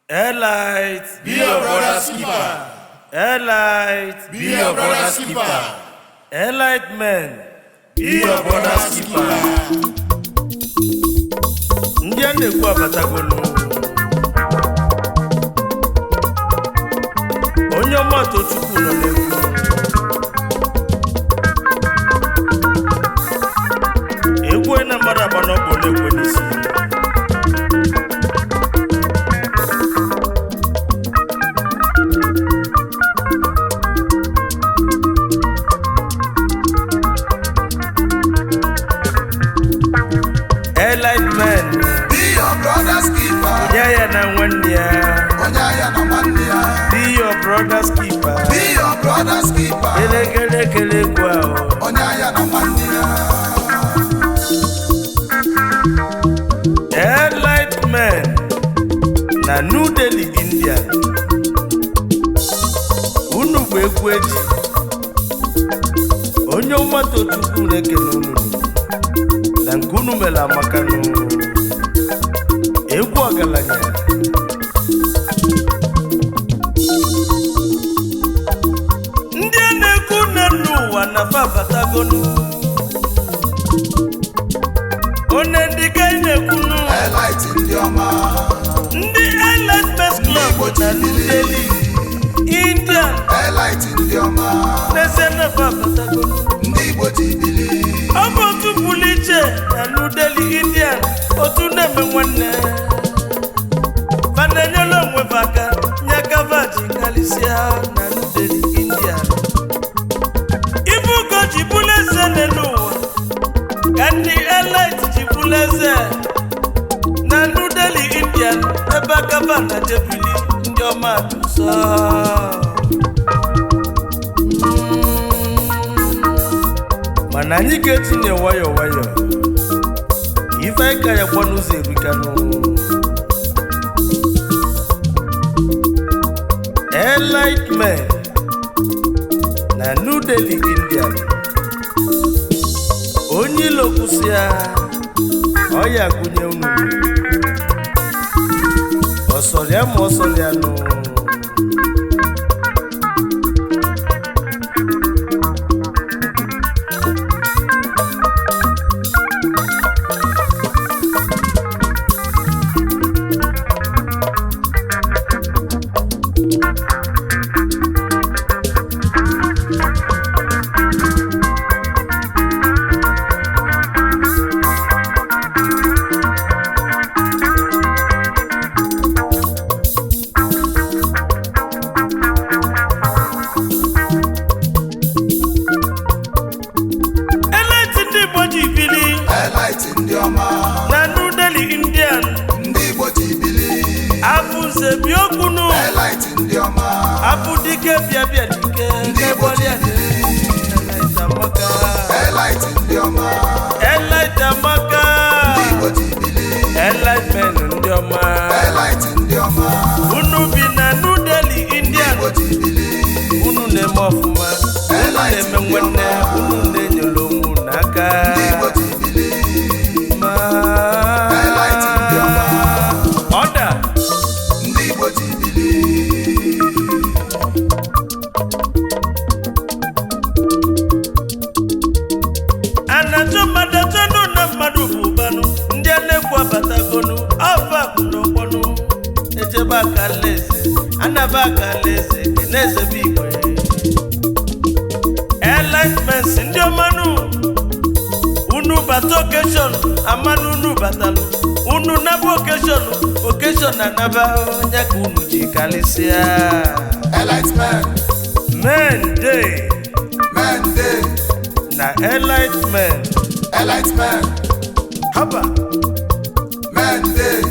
Airlight, be your brother's keeper. Airlight, Be your brother's keeper. Airlight men, Be your brother's keeper. ndị a na-ekwu abatagolo. Onyeoma Tochukwu nọ n'egwu. Egwu na mmadụ agba n'ọbụ na-ekwe n'isi. Airlight men, Be your brother's keeper. Onyeaya na nwanne ya. Onyeaya na nwanne ya. Be your brother's keeper. Be your brother's keeper. Kele egwu ahụ. Onyeaya na nwanne ya. Airlight men na New Delhi, India. Unu bụ egwu eji. Onyeoma Tochukwu na-ekele unu na nke unu mere amaka nụ. Egwu ọgaranya. Ndị a na-ekwu nne n'ụwa na fabatagonu. One ndị ka ị na-ekwunu. Airlight ndị ọma. Ndị Airlight Men's Club na New Delhi, India. Airlight ndị ọma. Na-ese na fabatagonu. Ndị Igbo ji bili. Ọ bụ otu pụrụ iche na New Delhi, India. Otu na-eme nwanne. Fananyela onwe aka nye gavaji kalisia na New Delhi, India. Ibu ugo ji bụrụ eze n'ụwa ka ndị Airlight ji bụrụ eze na New Delhi, India. Ebe agava na jebili ndị ọma atụsọ. Mana anyị ga-etinye nwayọọ nwayọọ ife anyị ka ya gba n'ụzọ erikanụ. Airlight men na New Delhi, India. Onye ilo kwụsịa ọ ya gụnye unu ọsọrịa ma ọsọrịa nụ. Airlight ndị ọma. Na New Delhi, India. Ndị Igbo ji bili. Abụze biokunu. Airlight ndị ọma. Abụ dike bịa dike. Ndị Igbo ji bili. Airlight amaka. Airlight ndị ọma. Airlight amaka. Ndị Igbo ji bili. Airlight men ndị ọma. Airlight ndị ọma. Unu bi na New Delhi, India. Ndị Igbo ji bili. Unu na-eme ọfụma. Unu na-eme nwanne. Unu na-enyere onwe n'aka. Ndị Igbo ji bili. Ma. Airlight ndị ọma. Ọda. Ndị Igbo ji bili. Anachọ mmadụ achọnụ na mmadụ bụ ụbanụ. Ndị a na-ekwu abatagonu. Ọfa bụ n'ọgbọnụ. Echebe aka alaeze. Anaba aka alaeze. Na-eze bụ igwe. Airlight men ndị ọmanụ. Unu bata okeshọn. Amanụ unu batalụ. Unu naba okeshọn na naba onye ka unu ji kalịsịa. Airlight men. Men dey Men dey. na Airlight men. Airlight men. Haba. Men dey.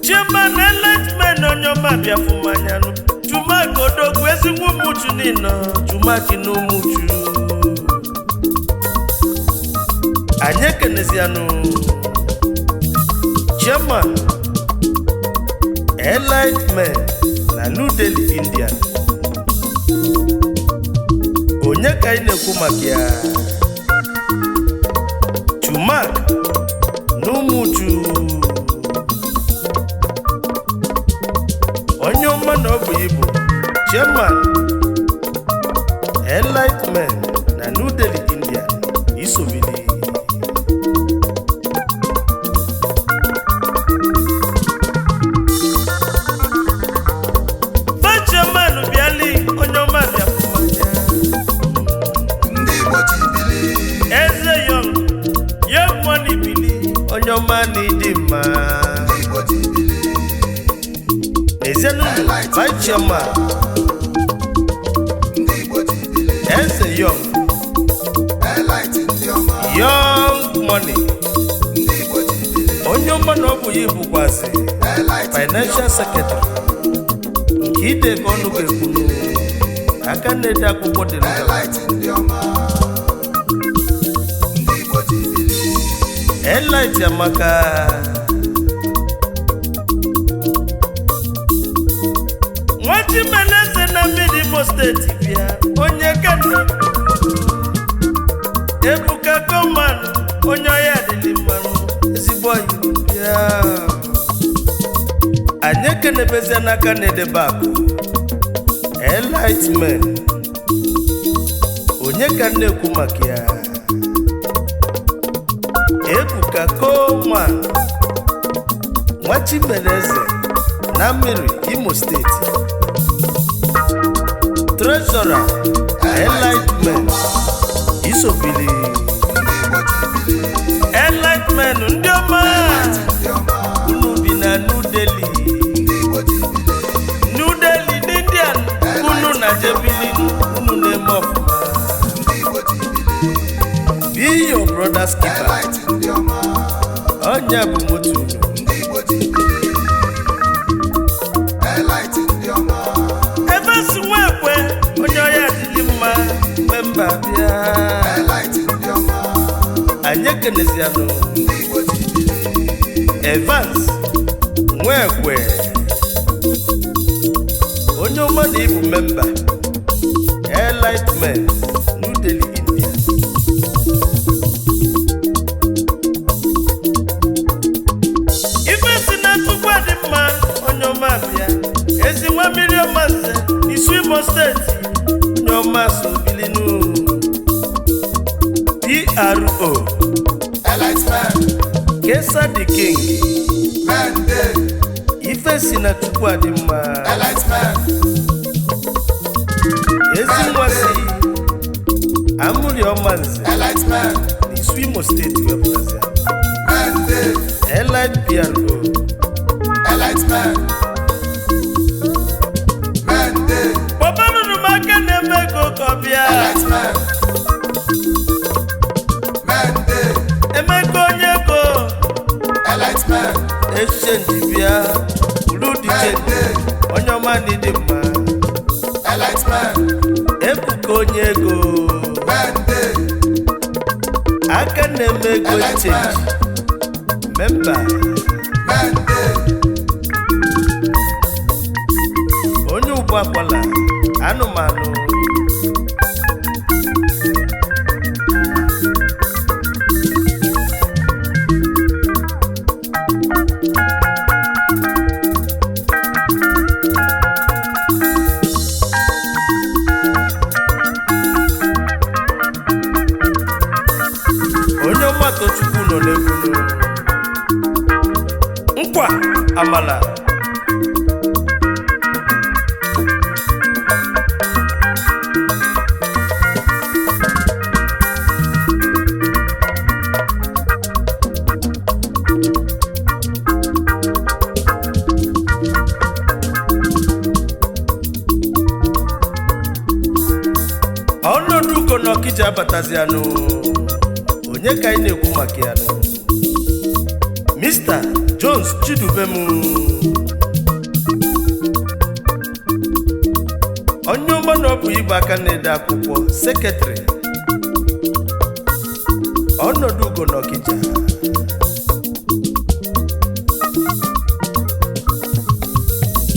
Chairman Airlight men Onyeoma bịafụmanyanụ. Chumaki odogwu ezigbo ụmụchu niile. Chumaki na ụmụchu. Anyị ekenezianụ. Chairman Airlight men na New Delhi, India. Onye ka anyị na-ekwu maka ya? Chumaki na ụmụchu. Onyeoma na ọ bụ Igbo chairman Enlightenment na New Delhi, India isobili chairman bịali Onyeoma bịafumanya ndị Igbo tibili eze young money bili Onyeoma na ịdị mma ndị Igbo tibili Ezenulu vice chairman ndị Igbo tibili eze young young money ndị Igbo tibili Onyeoma na ọ bụ ya bụkwazi financial secretary nke idebe ọnụ ga-ekwuru aka na-ede akwụkwọ dị ndị Igbo tibili Enlight amaka nwachimeleze na mmiri Imo steeti bịa onye kane Ebuka Koman onye ọya adịghị mmanụ ezigbo ọyị bịa anyị ekenebezie n'aka na-edebe akụ Enlightenment onye ka na-ekwu maka ya Ebuka Koman nwachimeleze na mmiri Imo steeti Treasurer Enlightenment isobili Enlightenment ndị ọma unu bi na New Delhi n'Indian unu na jebili unu na-eme ọfụma be your brother's keeper onye bụ motu unu Evans Nwekwe onye ọya adịghị mma memba bịa anyị ekenezianụ Evans Nwekwe Onyeoma na ịbụ memba Enlightenment New Delhi, India ife si na Chukwu dị mma Onyeoma bịa ezi nwa mmiri ọmanze isu Imo steeti Onyeoma sobilinu PRO Enlightenment Kesa the King Mende ife si na Chukwu dị mma Enlightenment ezi nwa si amụrị ọmanze Enlightenment n'isu Imo steeti wepụtazia Mende Enlight PRO Enlightenment Mende kpọbanụnụ m aka na-eme ego ka ọ bịa Enlightenment Mende emeka onye ego Enlightenment exchange bịa ulu dị chenji Onyeoma na ịdị mma Enlightenment Ebuka onye ego Mende aka na-eme ego chenji memba Mende onye ugbo akwala anụmanụ Onyeoma Tochukwu nọ n'egwu nkwa amala ọnọdụ ugo na Ọkịja abatazianụ onye ka anyị na-ekwu maka ya nụ Mr. Jones Chidubem Onyeoma na ọ bụ Igbo aka na-ede akwụkwọ sekretịrị ọnọdụ ugo na Ọkịja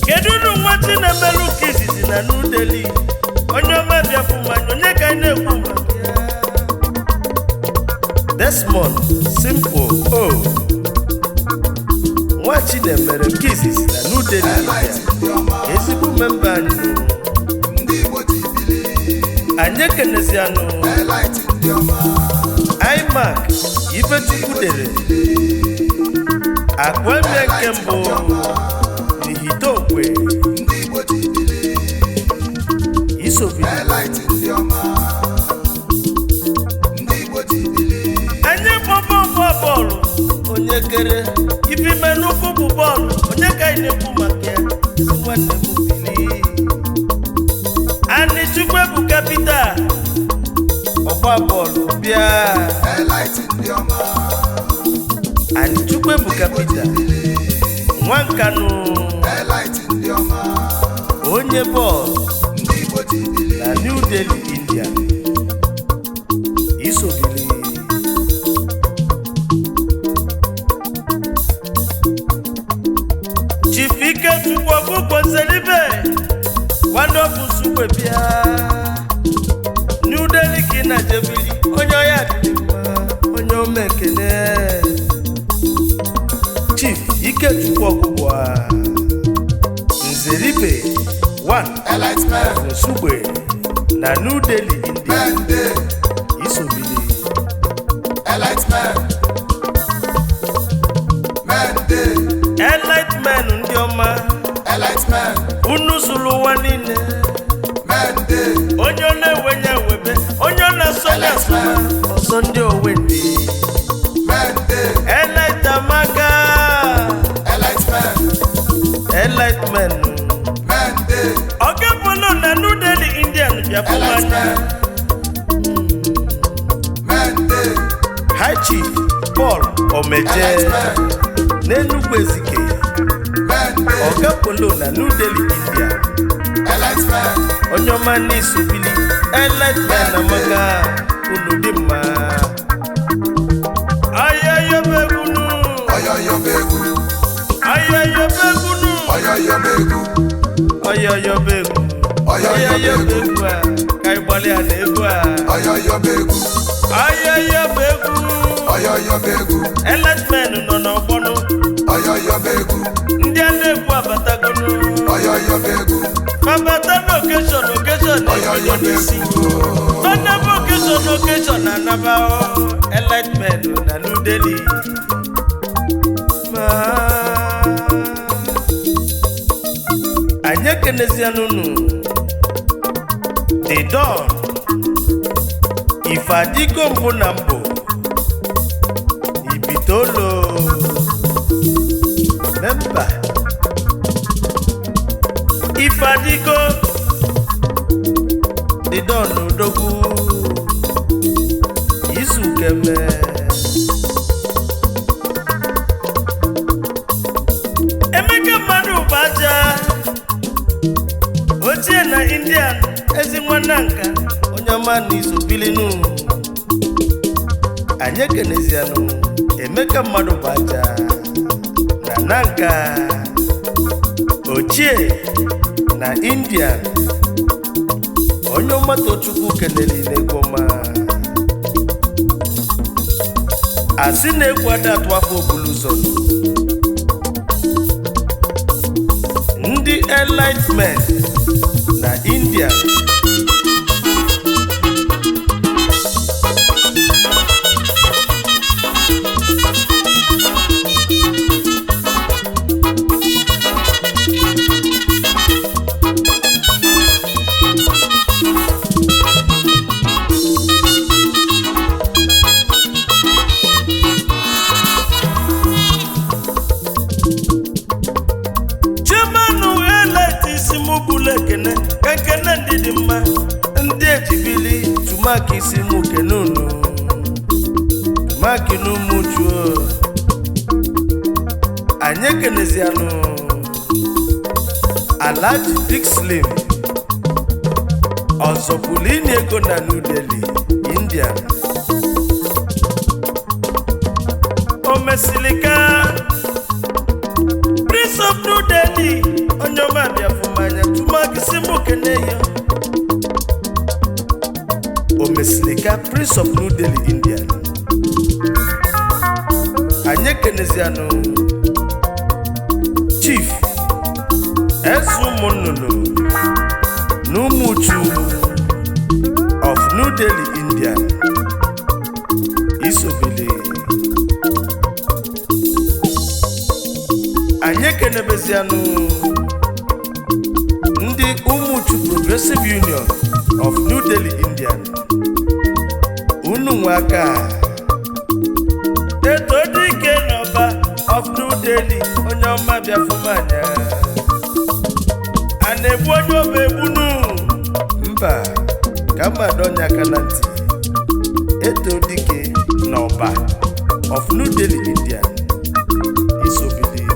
kedu unu nwa Chinemelu ka izizi na New Delhi Onyeoma bịafumanya onye ka anyị na-ekwu maka ya Desmond Simple nwa Chinemere nke izizi na New Delhi ezigbo memba anyị anyị ekenezianụ iMac Ifechukwu dere Akwemie nke mbụ n'Ihitokwe Isobi anyị kpọbọ bọọlụ onye kere ibi menukwu bụ bọọlụ onye ka anyị na-ekwu maka ya nwanne m bili anyị Chukwu bụ kapita ọgba bọọlụ bịa anyị Chukwu bụ kapita nwa nkanụ onye bọọlụ na New Delhi India Isobili Chifike Chukwu ọgwụgwọ nselibe nwanọbụ sukwe bịa New Delhi ka ị na-jebili onye ọya dịrị mma onye omekene Chief Ikechukwu ọgwụgwọ Nzeribe 1 Nsugbe na New Delhi India Isobili Enlightenment ndị ọma unu zụrụ ụwa niile onye ọ na-enwenye webe onye ọ na-asọnye asụma ọzọ ndị owendị Enlightenmaka Enlightenment Ogepolo na New Delhi Indian bịafụmanya High Chief Paul Omeje n'Enugwu Ezike Ogepolo na New Delhi India onye ọma n'Isobili Enlightenment na maka unu dị mma ayayobegunu ayayobegu a ka ịgbalị a na-egwu ayayobegu Enlightenment nọ n'ọgbọnụ ndị a na-egwu abatagonu abata n'okeshọn na-enye n'isi ọnaba okeshọn na-anaba Enlightenment na New Delhi anyị ekenezianụnụ The Don Ifeadigo mbụ na mbụ Ibitolo memba Ifeadigo The Don odogwu Izukeme Emeka mmadụ baja ochie na Indian ezi nwanne nka onye ọma n'Isobili nụ anyị ekenezianụ Emeka mmadụ baja na nanka ochie na Indian Onyeoma Tochukwu keneli n'egoma asị na-ekwu ada atụ afọ obulu ụzọ ndị Enlightenment na India Kekene ndị dị mma ndị ejibili tumaki isi mụ kenunu tumaki n'umujuo anyị ekenezianụ Alhaji Dick Slim ọzọpụlụ inye ego na New Delhi India omesilika Prince of New Delhi Onyeoma bịafụmanya tumaki isi mụ keneyo omesilika Prince of New Delhi India anyị ekenezianụ Ezumununu Numuchu of New Delhi, India. Isobili Anyekenebezianu Ndi Umuchu Progressive Union of New Delhi, India. Unumwaka Etodike Nọba of New Delhi, Onyeoma Biafumanya. Anebu onyobe ebunu mba kama donya kananti. Etodike Nọba of New Delhi, India. Isobili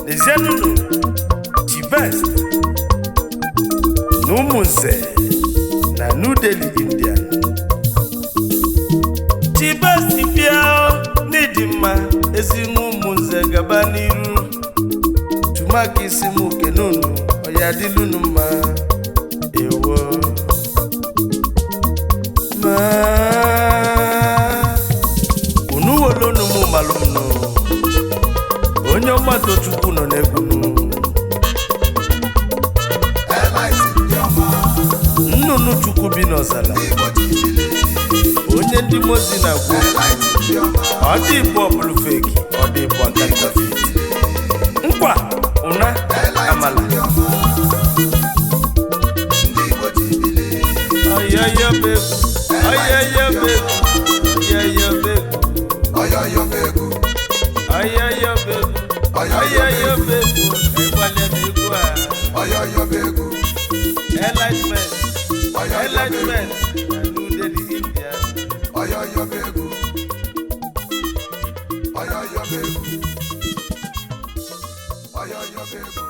Nezianunu Chibest Numunze na New Delhi, India. Chibest Piao Nidima Ezinumunze Gabaniru Tumaki Simu Kenunu Oyadilunuma Ewo Ma Unuwolonumu Malumno Onyeoma Tochukwu no negunu Nnunu Chukwu bi n'ọzala onye ndị mozi na-agwụ ọ dị Igbo ọbụlụ feki ọ dị Igbo akantafit nkwa ụna amala ọyọyọ begu ọyọyọ begu ọyọyọ begu Ọyọyọ begu ọyọyọ begu ọyọyọ begu ẹgbàlẹ n'egwu a Ọyọyọ begu enlightenment enlightenment na New Delhi, India. Ọyọyọ begu Ọyọyọ begu Ọyọyọ begu